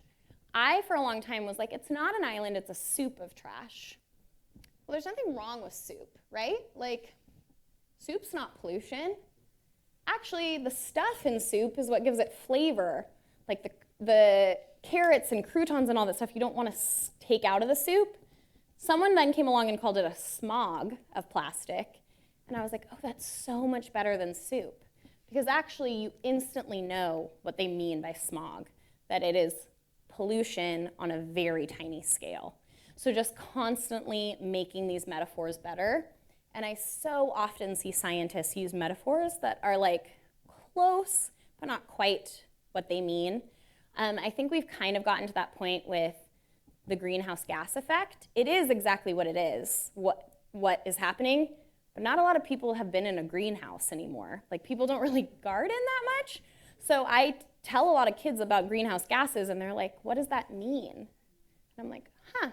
Speaker 2: I, for a long time, was like, it's not an island, it's a soup of trash. Well, there's nothing wrong with soup, right? Like, soup's not pollution. Actually, the stuff in soup is what gives it flavor. Like the carrots and croutons and all that stuff you don't want to take out of the soup. Someone then came along and called it a smog of plastic. And I was like, oh, that's so much better than soup. Because actually, you instantly know what they mean by smog, that it is pollution on a very tiny scale. So just constantly making these metaphors better. And I so often see scientists use metaphors that are like close, but not quite what they mean. I think we've kind of gotten to that point with the greenhouse gas effect. It is exactly what it is, what is happening, but not a lot of people have been in a greenhouse anymore. Like, people don't really garden that much. So I tell a lot of kids about greenhouse gases, and they're like, what does that mean? And I'm like, okay,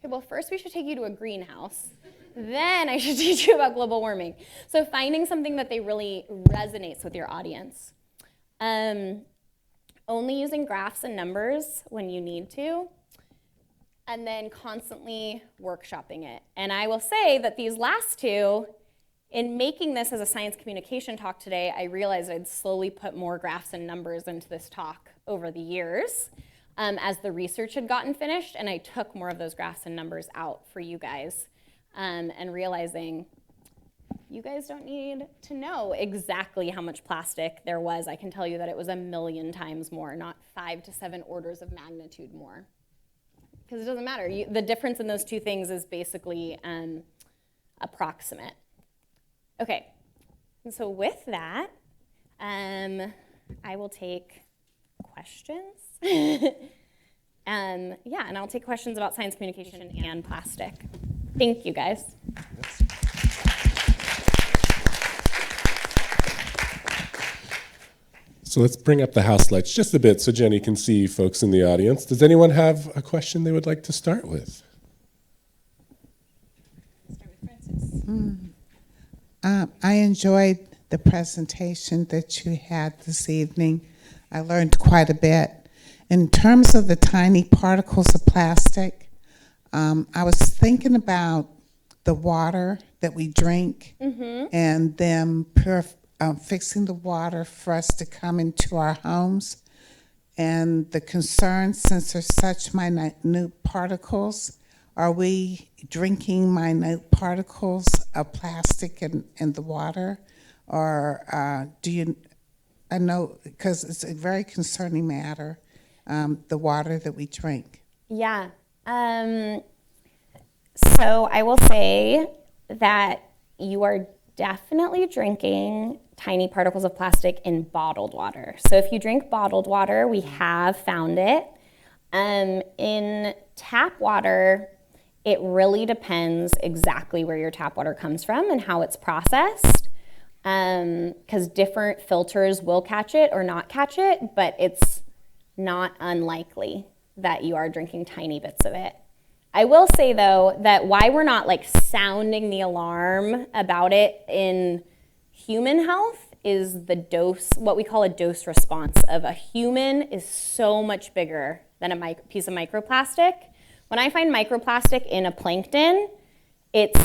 Speaker 2: well, first we should take you to a greenhouse. Then I should teach you about global warming. So finding something that they really resonates with your audience. Only using graphs and numbers when you need to, and then constantly workshopping it. And I will say that these last two, in making this as a science communication talk today, I realized I'd slowly put more graphs and numbers into this talk over the years as the research had gotten finished, and I took more of those graphs and numbers out for you guys, and realizing you guys don't need to know exactly how much plastic there was. I can tell you that it was 1,000,000 times more, not 5 to 7 orders of magnitude more. Because it doesn't matter. The difference in those two things is basically approximate. Okay, and so with that, I will take questions. And I'll take questions about science communication and plastic. Thank you, guys.
Speaker 1: Yes. So let's bring up the house lights just a bit so Jenny can see folks in the audience. Does anyone have a question they would like to start with?
Speaker 3: Start with Francis. I enjoyed the presentation that you had this evening. I learned quite a bit. In terms of the tiny particles of plastic, I was thinking about the water that we drink and them fixing the water for us to come into our homes, and the concern, since there's such minute particles, are we drinking minute particles of plastic in the water? Or I know, because it's a very concerning matter, the water that we drink.
Speaker 2: Yeah. So I will say that you are definitely drinking tiny particles of plastic in bottled water. So if you drink bottled water, we have found it. In tap water, it really depends exactly where your tap water comes from and how it's processed, because different filters will catch it or not catch it, but it's not unlikely that you are drinking tiny bits of it. I will say, though, that why we're not like sounding the alarm about it in human health is the dose, what we call a dose response of a human is so much bigger than a piece of microplastic. When I find microplastic in a plankton, it's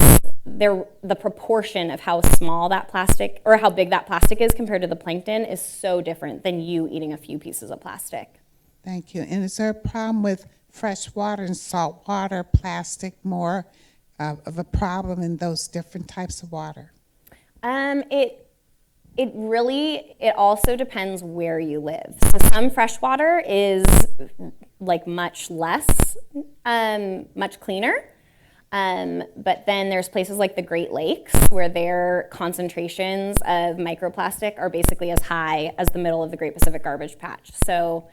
Speaker 2: the proportion of how small that plastic, or how big that plastic is compared to the plankton, is so different than you eating a few pieces of plastic.
Speaker 3: Thank you. And is there a problem with fresh water and salt water, plastic, more of a problem in those different types of water?
Speaker 2: It also depends where you live. So some fresh water is like much less, much cleaner. But then there's places like the Great Lakes where their concentrations of microplastic are basically as high as the middle of the Great Pacific Garbage Patch. So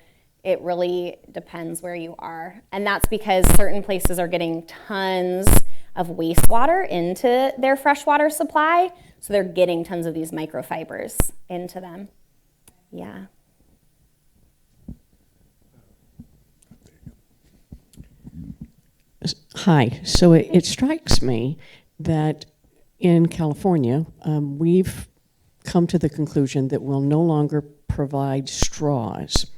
Speaker 2: it really depends where you are. And that's because certain places are getting tons of wastewater into their freshwater supply, so they're getting tons of these microfibers into them. Yeah.
Speaker 4: Hi. So it strikes me that in California, we've come to the conclusion that we'll no longer provide straws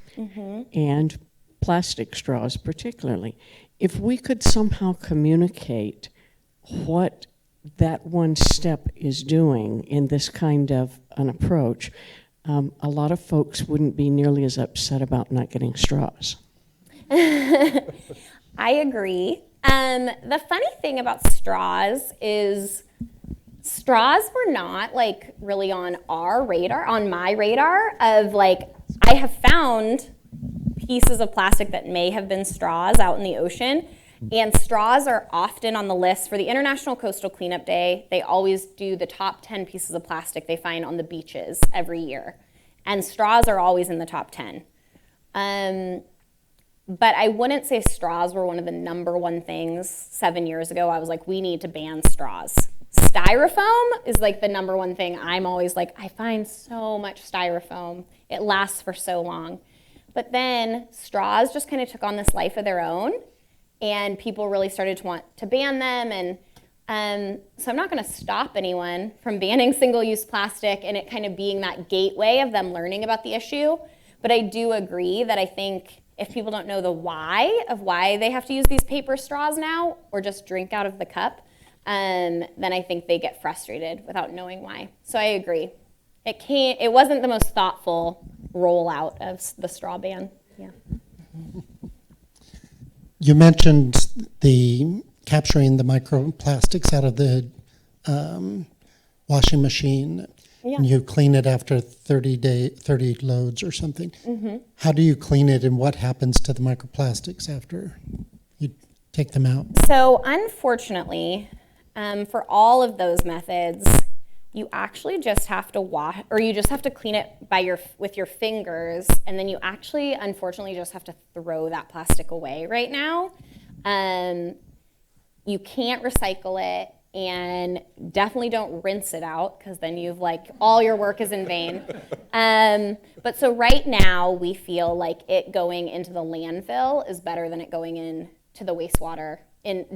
Speaker 4: and plastic straws particularly. If we could somehow communicate what that one step is doing in this kind of an approach, a lot of folks wouldn't be nearly as upset about not getting straws.
Speaker 2: I agree. The funny thing about straws is straws were not like really on our radar, on my radar of like, I have found pieces of plastic that may have been straws out in the ocean, and straws are often on the list for the International Coastal Cleanup Day. They always do the top 10 pieces of plastic they find on the beaches every year, and straws are always in the top 10. But I wouldn't say straws were one of the number one things 7 years ago. I was like, we need to ban straws. Styrofoam is like the number one thing. I'm always like, I find so much styrofoam. It lasts for so long. But then straws just kind of took on this life of their own, and people really started to want to ban them. And so I'm not going to stop anyone from banning single-use plastic and it kind of being that gateway of them learning about the issue. But I do agree that I think if people don't know the why of why they have to use these paper straws now or just drink out of the cup, then I think they get frustrated without knowing why. So I agree. It wasn't the most thoughtful rollout of the straw ban. Yeah.
Speaker 5: You mentioned the capturing the microplastics out of the washing machine.
Speaker 2: Yeah.
Speaker 5: And you clean it after 30 loads or something. Mm-hmm. How do you clean it, and what happens to the microplastics after you take them out?
Speaker 2: So unfortunately, for all of those methods, you actually just have to wash, or you just have to clean it with your fingers, and then you actually, unfortunately, just have to throw that plastic away right now. You can't recycle it, and definitely don't rinse it out, because then you've all your work is in vain. But so right now, we feel like it going into the landfill is better than it going into the wastewater,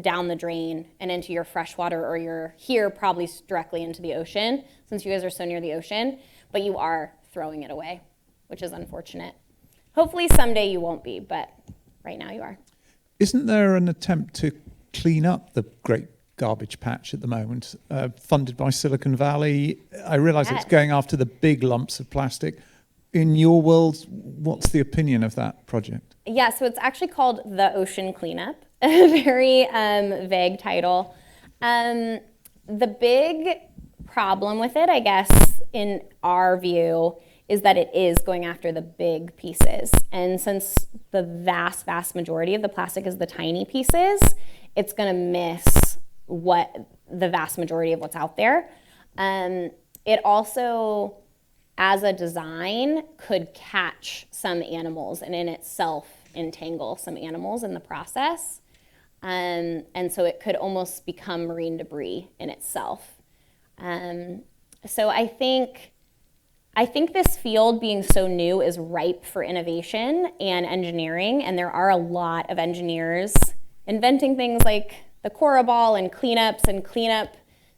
Speaker 2: down the drain and into your fresh water, or you're probably directly into the ocean, since you guys are so near the ocean, but you are throwing it away, which is unfortunate. Hopefully someday you won't be, but right now you are.
Speaker 6: Isn't there an attempt to clean up the Great Garbage Patch at the moment, funded by Silicon Valley? I realize it's going after the big lumps of plastic. In your world, what's the opinion of that project?
Speaker 2: Yeah, so it's actually called The Ocean Cleanup, a very vague title. The big problem with it, I guess, in our view, is that it is going after the big pieces. And since the vast, vast majority of the plastic is the tiny pieces, it's going to miss the vast majority of what's out there. It also, as a design, could catch some animals and in itself entangle some animals in the process. And so it could almost become marine debris in itself. So I think this field, being so new, is ripe for innovation and engineering, and there are a lot of engineers inventing things like the Cora ball and cleanups and cleanup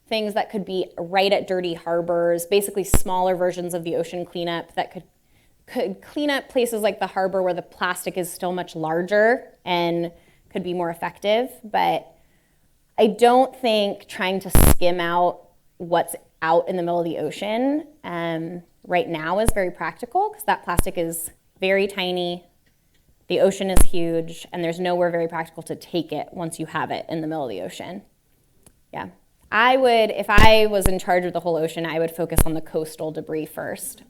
Speaker 2: things that could be right at dirty harbors, basically smaller versions of the ocean cleanup that could clean up places like the harbor where the plastic is still much larger and could be more effective. But I don't think trying to skim out what's out in the middle of the ocean right now is very practical, because that plastic is very tiny, the ocean is huge, and there's nowhere very practical to take it once you have it in the middle of the ocean. Yeah. If I was in charge of the whole ocean, I would focus on the coastal debris first.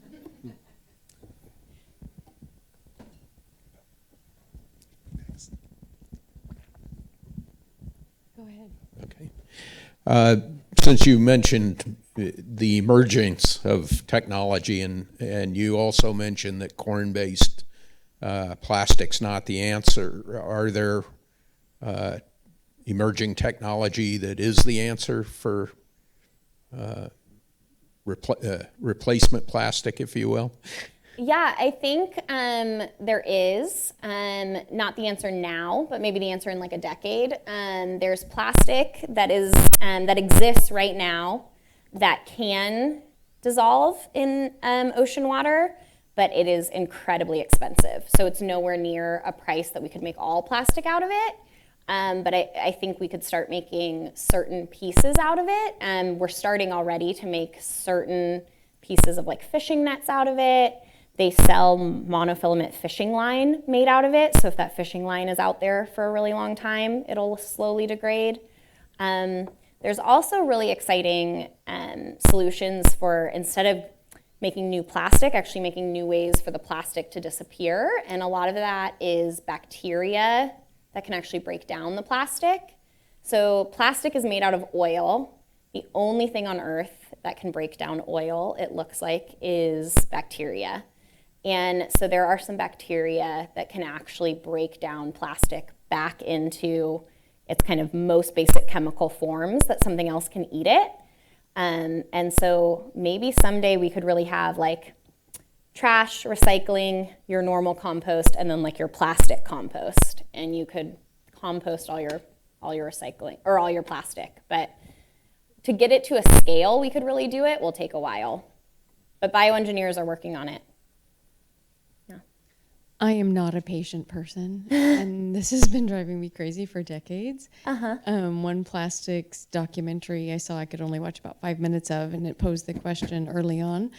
Speaker 4: Go ahead.
Speaker 7: Okay. Since you mentioned the emergence of technology, and you also mentioned that corn-based plastic's not the answer, are there emerging technology that is the answer for replacement plastic, if you will?
Speaker 2: Yeah, I think there is. Not the answer now, but maybe the answer in like a decade. There's plastic that is that exists right now that can dissolve in ocean water, but it is incredibly expensive. So it's nowhere near a price that we could make all plastic out of it. But I think we could start making certain pieces out of it. We're starting already to make certain pieces of like fishing nets out of it. They sell monofilament fishing line made out of it. So if that fishing line is out there for a really long time, it'll slowly degrade. There's also really exciting solutions for, instead of making new plastic, actually making new ways for the plastic to disappear. And a lot of that is bacteria that can actually break down the plastic. So plastic is made out of oil. The only thing on Earth that can break down oil, it looks like, is bacteria. And so there are some bacteria that can actually break down plastic back into its kind of most basic chemical forms that something else can eat it. And so maybe someday we could really have like trash, recycling, your normal compost, and then like your plastic compost. And you could compost all your recycling or all your plastic. But to get it to a scale we could really do it will take a while. But bioengineers are working on it.
Speaker 8: I am not a patient person, and this has been driving me crazy for decades. One plastics documentary I saw I could only watch about 5 minutes of, and it posed the question early on,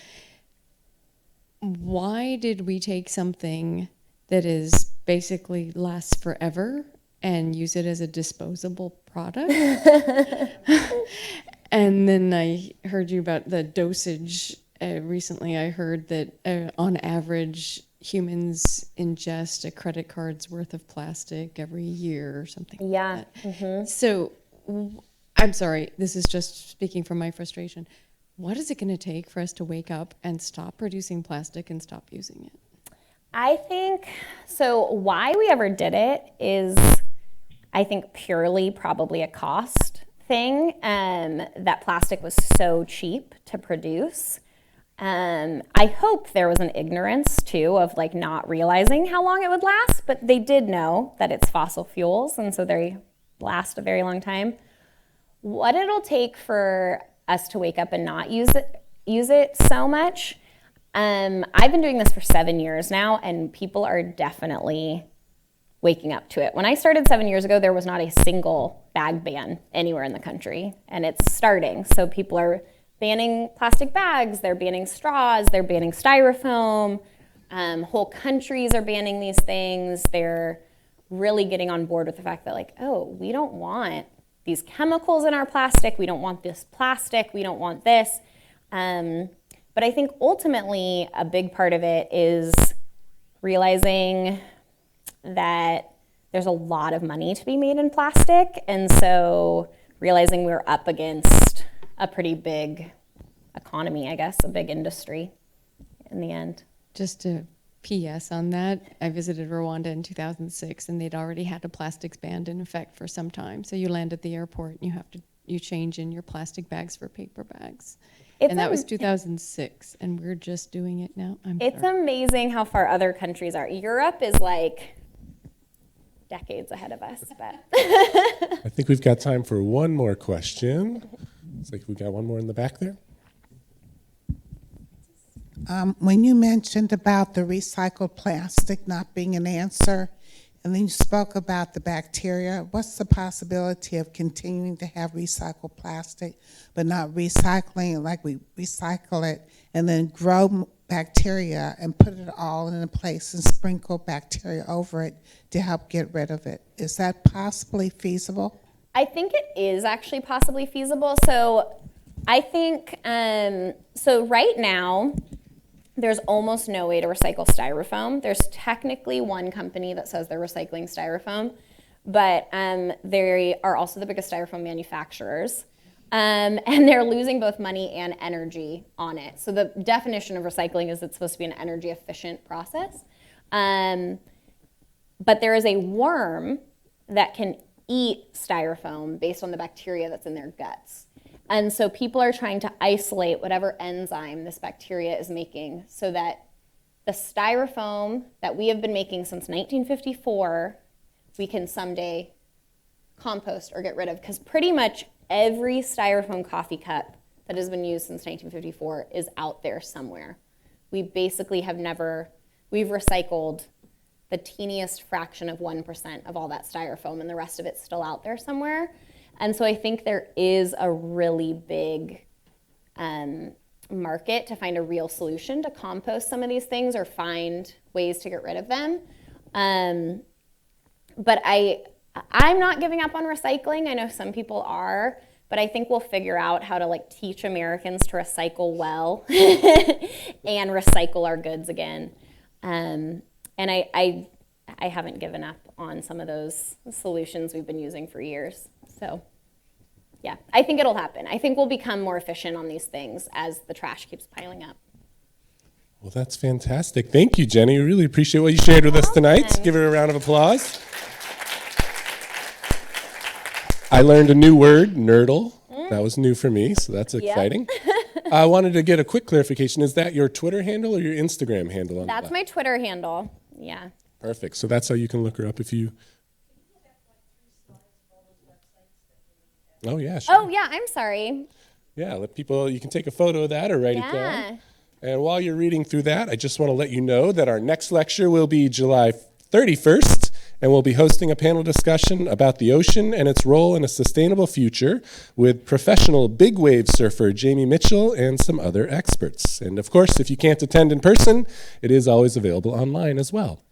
Speaker 8: why did we take something that is basically lasts forever and use it as a disposable product? And then I heard you about the dosage. Recently I heard that on average, humans ingest a credit card's worth of plastic every year or something.
Speaker 2: Yeah.
Speaker 8: Like that. So I'm sorry, this is just speaking from my frustration. What is it going to take for us to wake up and stop producing plastic and stop using it?
Speaker 2: I think, so why we ever did it is, I think, purely probably a cost thing. That plastic was so cheap to produce. I hope there was an ignorance too of like not realizing how long it would last, but they did know that it's fossil fuels, and so they last a very long time. What it'll take for us to wake up and not use it so much. I've been doing this for 7 years now, and people are definitely waking up to it. When I started 7 years ago, there was not a single bag ban anywhere in the country, and it's starting. So people are banning plastic bags, they're banning straws, they're banning styrofoam. Whole countries are banning these things. They're really getting on board with the fact that like, oh, we don't want these chemicals in our plastic. We don't want this plastic. We don't want this. But I think ultimately a big part of it is realizing that there's a lot of money to be made in plastic. And so realizing we're up against a pretty big economy, I guess, a big industry in the end.
Speaker 8: Just a PS on that, I visited Rwanda in 2006, and they'd already had a plastics ban in effect for some time. So you land at the airport, and you change in your plastic bags for paper bags. And that was 2006, and we're just doing it now.
Speaker 2: It's amazing how far other countries are. Europe is like decades ahead of us. But
Speaker 1: I think we've got time for one more question. Looks like we got one more in the back there.
Speaker 3: When you mentioned about the recycled plastic not being an answer, and then you spoke about the bacteria, what's the possibility of continuing to have recycled plastic, but not recycling it like we recycle it, and then grow bacteria and put it all in a place and sprinkle bacteria over it to help get rid of it? Is that possibly feasible?
Speaker 2: I think it is actually possibly feasible. So I think, so right now, there's almost no way to recycle styrofoam. There's technically one company that says they're recycling styrofoam, but they are also the biggest styrofoam manufacturers. And they're losing both money and energy on it. So the definition of recycling is it's supposed to be an energy efficient process. But there is a worm that can eat styrofoam based on the bacteria that's in their guts. And so people are trying to isolate whatever enzyme this bacteria is making so that the styrofoam that we have been making since 1954, we can someday compost or get rid of, because pretty much every styrofoam coffee cup that has been used since 1954 is out there somewhere. We basically we've recycled the teeniest fraction of 1% of all that styrofoam, and the rest of it's still out there somewhere. And so I think there is a really big market to find a real solution to compost some of these things or find ways to get rid of them. But I'm not giving up on recycling. I know some people are, but I think we'll figure out how to like teach Americans to recycle well and recycle our goods again. And I haven't given up on some of those solutions we've been using for years. So yeah, I think it'll happen. I think we'll become more efficient on these things as the trash keeps piling up.
Speaker 1: Well, that's fantastic. Thank you, Jenny. We really appreciate what you shared with us tonight. Give her a round of applause. I learned a new word, nerdle. That was new for me, so that's exciting. I wanted to get a quick clarification. Is that your Twitter handle or your Instagram handle?
Speaker 2: That's my Twitter handle, yeah.
Speaker 1: Perfect. So that's how you can look her up if you... Oh, yeah, sure.
Speaker 2: Oh, yeah, I'm sorry.
Speaker 1: Yeah, let people, you can take a photo of that or write it down. And while you're reading through that, I just want to let you know that our next lecture will be July 31st, and we'll be hosting a panel discussion about the ocean and its role in a sustainable future with professional big wave surfer Jamie Mitchell and some other experts. And of course, if you can't attend in person, it is always available online as well.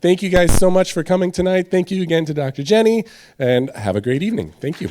Speaker 1: Thank you guys so much for coming tonight. Thank you again to Dr. Jenny, and have a great evening. Thank you.